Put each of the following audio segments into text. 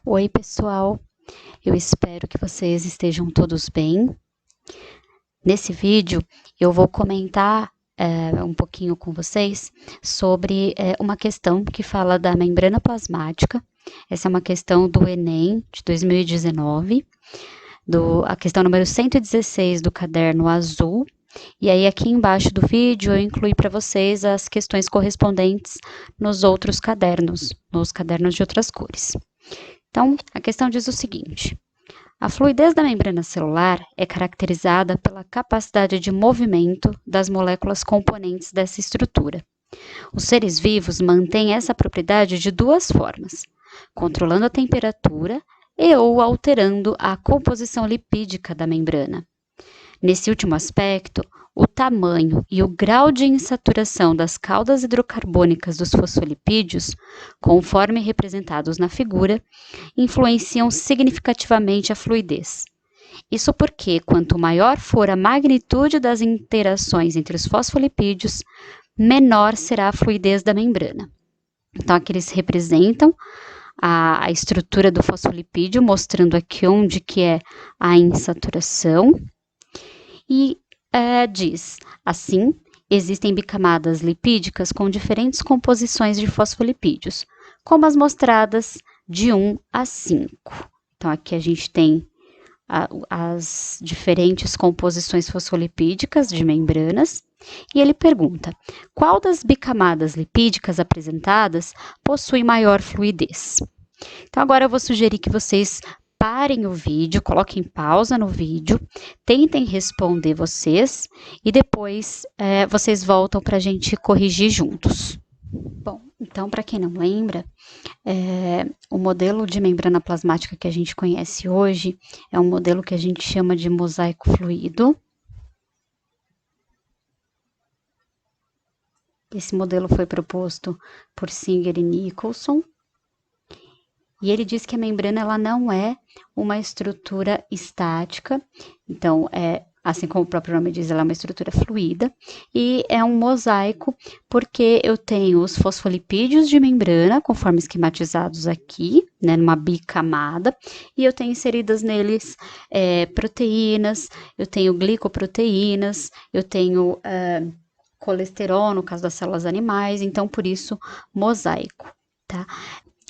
Oi, pessoal, eu espero que vocês estejam todos bem. Nesse vídeo, eu vou comentar um pouquinho com vocês sobre uma questão que fala da membrana plasmática. Essa é uma questão do Enem de 2019, a questão número 116 do caderno azul. E aí, aqui embaixo do vídeo, eu incluí para vocês as questões correspondentes nos outros cadernos, nos cadernos de outras cores. Então, a questão diz o seguinte: a fluidez da membrana celular é caracterizada pela capacidade de movimento das moléculas componentes dessa estrutura. Os seres vivos mantêm essa propriedade de duas formas: controlando a temperatura e ou alterando a composição lipídica da membrana. Nesse último aspecto, o tamanho e o grau de insaturação das caudas hidrocarbônicas dos fosfolipídios, conforme representados na figura, influenciam significativamente a fluidez. Isso porque, quanto maior for a magnitude das interações entre os fosfolipídios, menor será a fluidez da membrana. Então, aqui eles representam a estrutura do fosfolipídio, mostrando aqui onde que é a insaturação. E diz, assim, existem bicamadas lipídicas com diferentes composições de fosfolipídios, como as mostradas de 1 a 5. Então, aqui a gente tem as diferentes composições fosfolipídicas de membranas, e ele pergunta: qual das bicamadas lipídicas apresentadas possui maior fluidez? Então, agora eu vou sugerir que vocês parem o vídeo, coloquem pausa no vídeo, tentem responder vocês e depois vocês voltam para a gente corrigir juntos. Bom, então, para quem não lembra, o modelo de membrana plasmática que a gente conhece hoje é um modelo que a gente chama de mosaico fluido. Esse modelo foi proposto por Singer e Nicholson. E ele diz que a membrana ela não é uma estrutura estática, então, assim como o próprio nome diz, ela é uma estrutura fluida, e é um mosaico porque eu tenho os fosfolipídios de membrana, conforme esquematizados aqui, né, numa bicamada, e eu tenho inseridas neles proteínas, eu tenho glicoproteínas, eu tenho colesterol, no caso das células animais, então, por isso, mosaico, tá?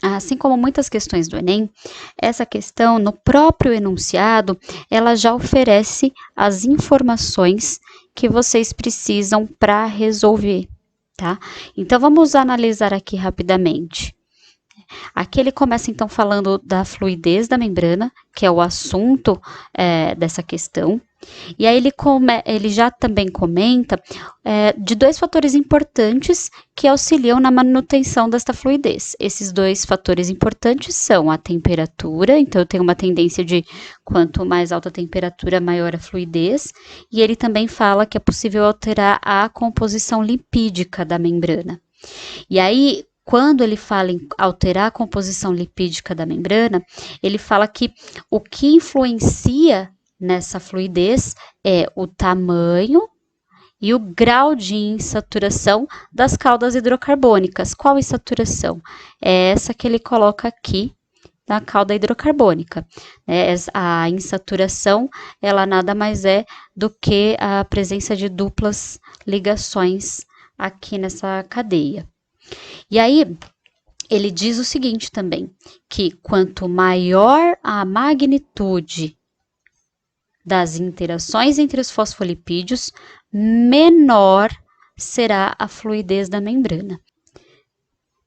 Assim como muitas questões do Enem, essa questão, no próprio enunciado, ela já oferece as informações que vocês precisam para resolver, tá? Então, vamos analisar aqui rapidamente. Aqui ele começa, então, falando da fluidez da membrana, que é o assunto dessa questão. E aí ele já também comenta de dois fatores importantes que auxiliam na manutenção desta fluidez. Esses dois fatores importantes são a temperatura, então eu tenho uma tendência de quanto mais alta a temperatura, maior a fluidez, e ele também fala que é possível alterar a composição lipídica da membrana. E aí, quando ele fala em alterar a composição lipídica da membrana, ele fala que o que influencia nessa fluidez é o tamanho e o grau de insaturação das caudas hidrocarbônicas. Qual insaturação? É essa que ele coloca aqui na cauda hidrocarbônica. A insaturação, ela nada mais é do que a presença de duplas ligações aqui nessa cadeia. E aí, ele diz o seguinte também, que quanto maior a magnitude das interações entre os fosfolipídios, menor será a fluidez da membrana.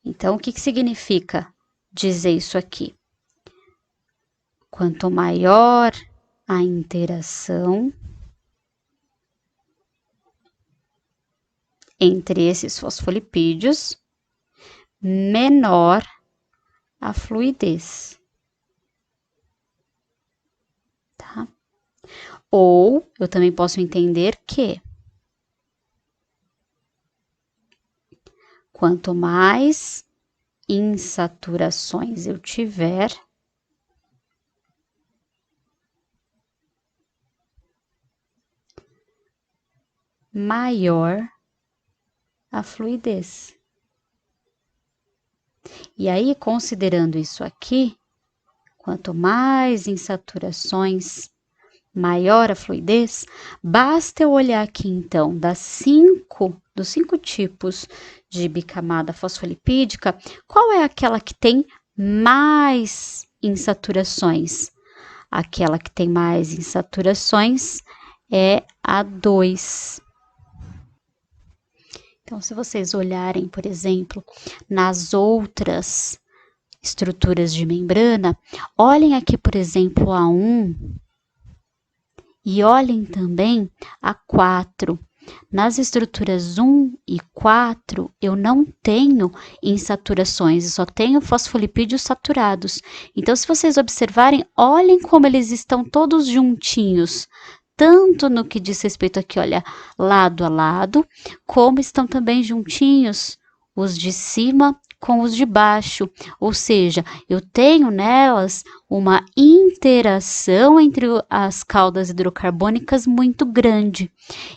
Então, o que significa dizer isso aqui? Quanto maior a interação entre esses fosfolipídios, menor a fluidez. Tá? Ou eu também posso entender que quanto mais insaturações eu tiver, maior a fluidez. E aí, considerando isso aqui, Quanto mais insaturações, maior a fluidez. Basta eu olhar aqui, então, dos 5 tipos de bicamada fosfolipídica, qual é aquela que tem mais insaturações? Aquela que tem mais insaturações é a 2. Então, se vocês olharem, por exemplo, nas outras estruturas de membrana, olhem aqui, por exemplo, a 1 e olhem também a 4. Nas estruturas 1 e 4, eu não tenho insaturações, eu só tenho fosfolipídios saturados. Então, se vocês observarem, olhem como eles estão todos juntinhos, tanto no que diz respeito aqui, olha, lado a lado, como estão também juntinhos os de cima com os de baixo, ou seja, eu tenho nelas uma interação entre as caudas hidrocarbônicas muito grande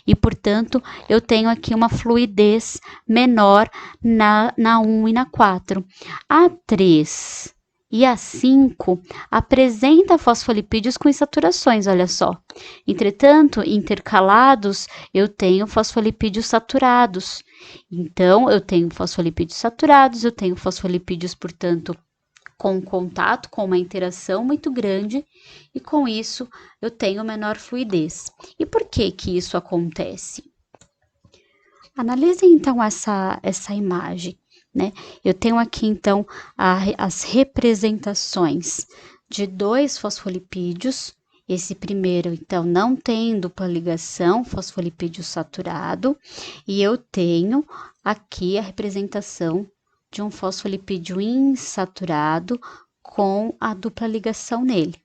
e, portanto, eu tenho aqui uma fluidez menor na 1 e na 4. A 3 e a 5 apresenta fosfolipídios com insaturações, olha só. Entretanto, intercalados, eu tenho fosfolipídios saturados. Então, eu tenho fosfolipídios saturados, eu tenho fosfolipídios, portanto, com contato, com uma interação muito grande, e com isso eu tenho menor fluidez. E por que que isso acontece? Analisem, então, essa imagem, né? Eu tenho aqui, então, as representações de 2 fosfolipídios. Esse primeiro, então, não tem dupla ligação, fosfolipídio saturado, e eu tenho aqui a representação de um fosfolipídio insaturado com a dupla ligação nele.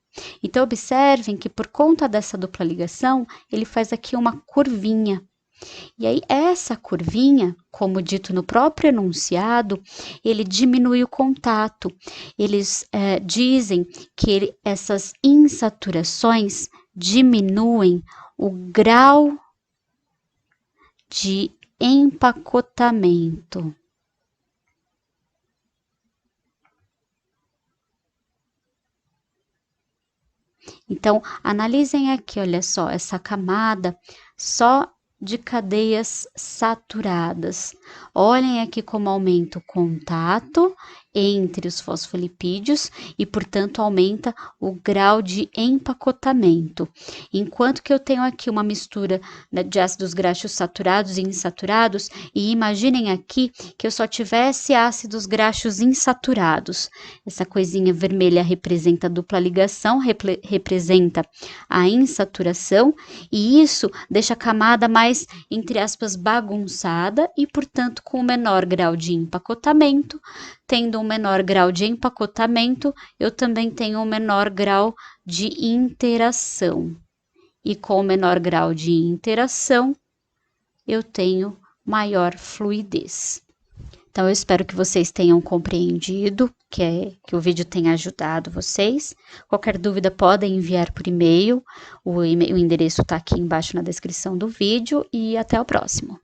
Então, observem que por conta dessa dupla ligação, ele faz aqui uma curvinha. E aí, essa curvinha, como dito no próprio enunciado, ele diminui o contato. Eles dizem que essas insaturações diminuem o grau de empacotamento. Então, analisem aqui, olha só, essa camada só de cadeias saturadas. Olhem aqui como aumenta o contato entre os fosfolipídios e, portanto, aumenta o grau de empacotamento. Enquanto que eu tenho aqui uma mistura, né, de ácidos graxos saturados e insaturados, e imaginem aqui que eu só tivesse ácidos graxos insaturados. Essa coisinha vermelha representa a dupla ligação, representa a insaturação, e isso deixa a camada mais, entre aspas, bagunçada e, portanto, com menor grau de empacotamento. Tendo um menor grau de empacotamento, eu também tenho um menor grau de interação. E com o menor grau de interação, eu tenho maior fluidez. Então, eu espero que vocês tenham compreendido, que o vídeo tenha ajudado vocês. Qualquer dúvida, podem enviar por e-mail. O endereço está aqui embaixo na descrição do vídeo e até o próximo.